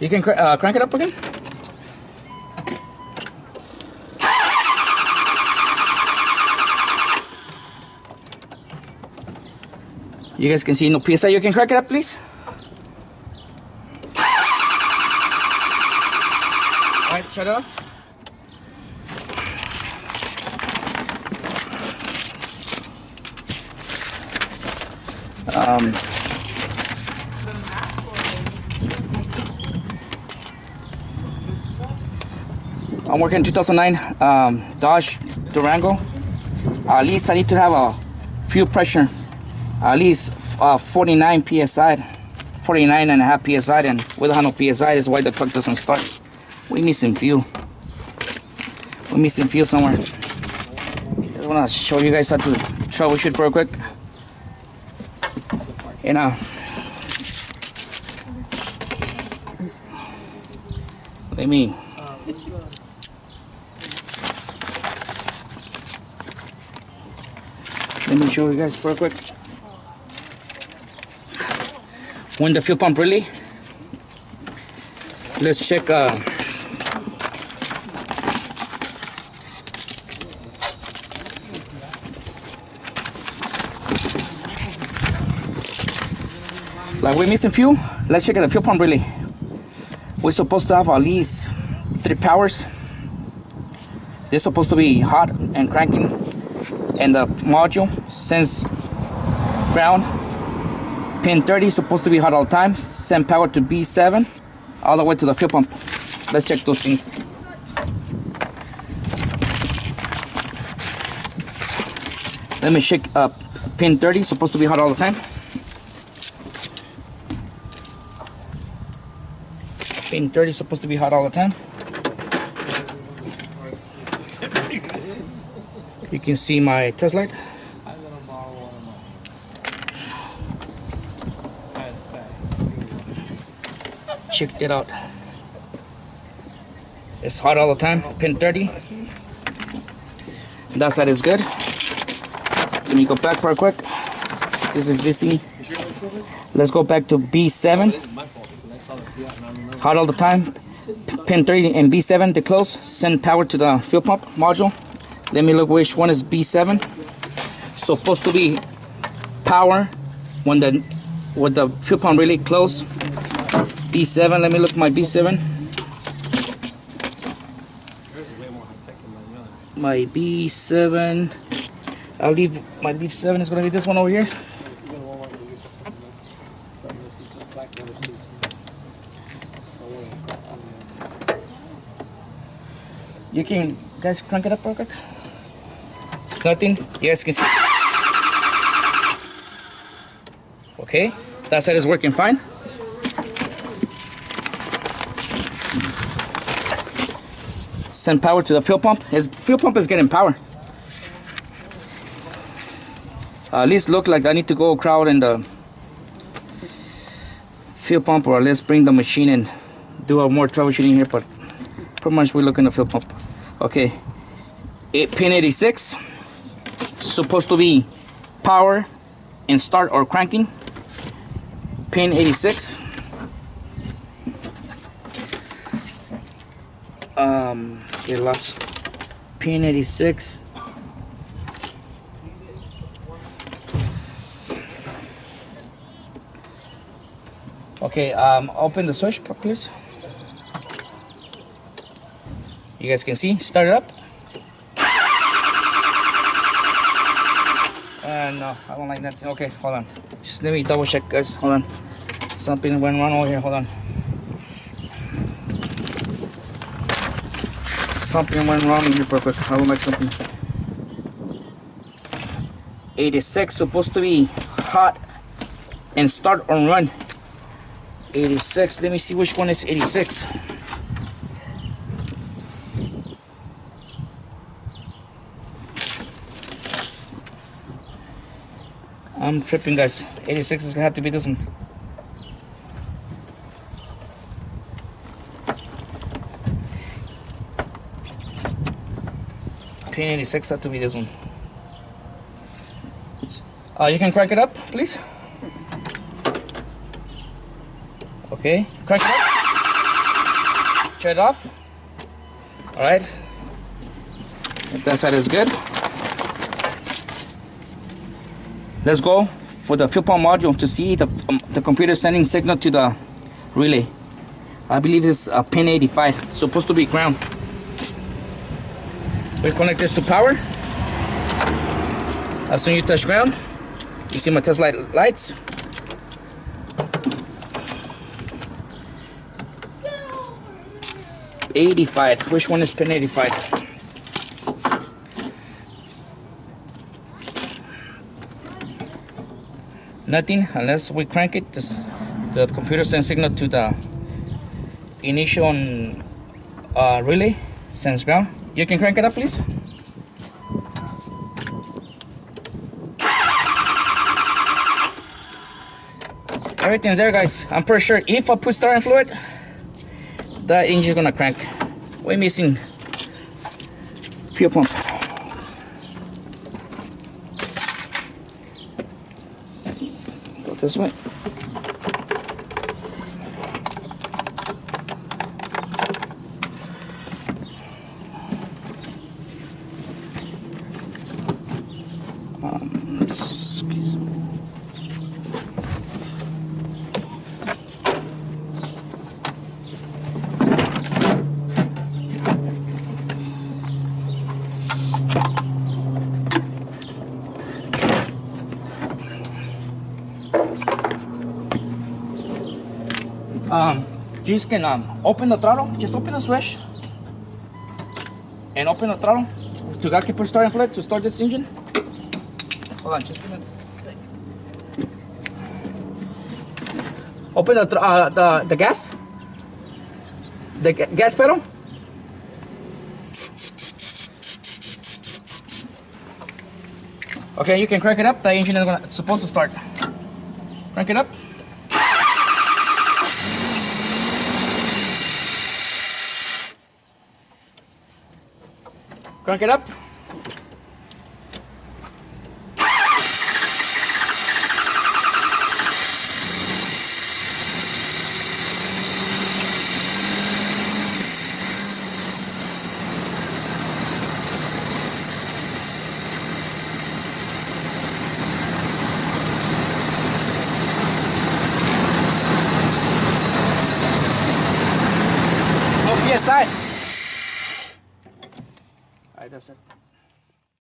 You can crank it up again. You guys can see no PSI. You can crank it up, please. Alright, shut it off. I'm working 2009 Dodge Durango. At least I need to have a fuel pressure, at least 49 psi, 49 and a half psi, and without no psi is why the truck doesn't start. We missing fuel. We're missing fuel somewhere. Just wanna show you guys how to troubleshoot real quick. And let me show you guys real quick. When the fuel pump relay, let's check like we're missing fuel. Let's check the fuel pump relay. We're supposed to have at least 3 powers. This is supposed to be hot and cranking, and the module sends ground. Pin 30 is supposed to be hot all the time. Send power to B7 all the way to the fuel pump. Let's check those things. Let me check pin 30 is supposed to be hot all the time. Pin 30 is supposed to be hot all the time. You can see my test light. Check it out. It's hot all the time. Pin 30. That side is good. Let me go back real quick. This is DC. Let's go back to B7. Hot all the time. Pin 30 and B7 to close. Send power to the fuel pump module. Let me look which one is B7. Supposed to be power when the fuel pump really close. B7. Let me look at my B7. My B7. I believe my B7 is going to be this one over here. You can guys crank it up real quick. It's nothing. You guys can see. Okay, that side is working fine. Send power to the fuel pump. His fuel pump is getting power. At least look like I need to go crowd in the fuel pump, or let's bring the machine and do a more troubleshooting here, but pretty much we're looking at the fuel pump. Okay, pin 86, supposed to be power and start or cranking. Pin 86. Okay, last pin 86. Okay, open the switch, please. You guys can see, start it up. No, I don't like that. Okay, hold on. Just let me double check, guys. Hold on. Something went wrong over here. Hold on. Something went wrong in here, perfect. I don't like something. 86 supposed to be hot and start or run. 86. Let me see which one is 86. I'm tripping, guys. 86 is gonna have to be this one. Pin 86 have to be this one. You can crank it up, please. Okay, crank it up. shut it off. All right. If that side is good. Let's go for the fuel pump module to see the computer sending signal to the relay. I believe it's a pin 85. It's supposed to be ground. We connect this to power. As soon as you touch ground, you see my test lights. '85. Which one is pin 85? Nothing unless we crank it. The computer sends signal to the initial relay. Sends ground. You can crank it up, please. Everything's there, guys. I'm pretty sure if I put starting fluid, the engine is gonna crank. We're missing fuel pump. Go this way. Excuse me. You just can open the throttle. Just open the switch and open the throttle to get keep starting fluid to start this engine. Hold on, just give me a sec. Open the gas. The gas pedal. Okay, you can crank it up. The engine is supposed to start. Crank it up. Crank it up. No PSI. All right, that's it.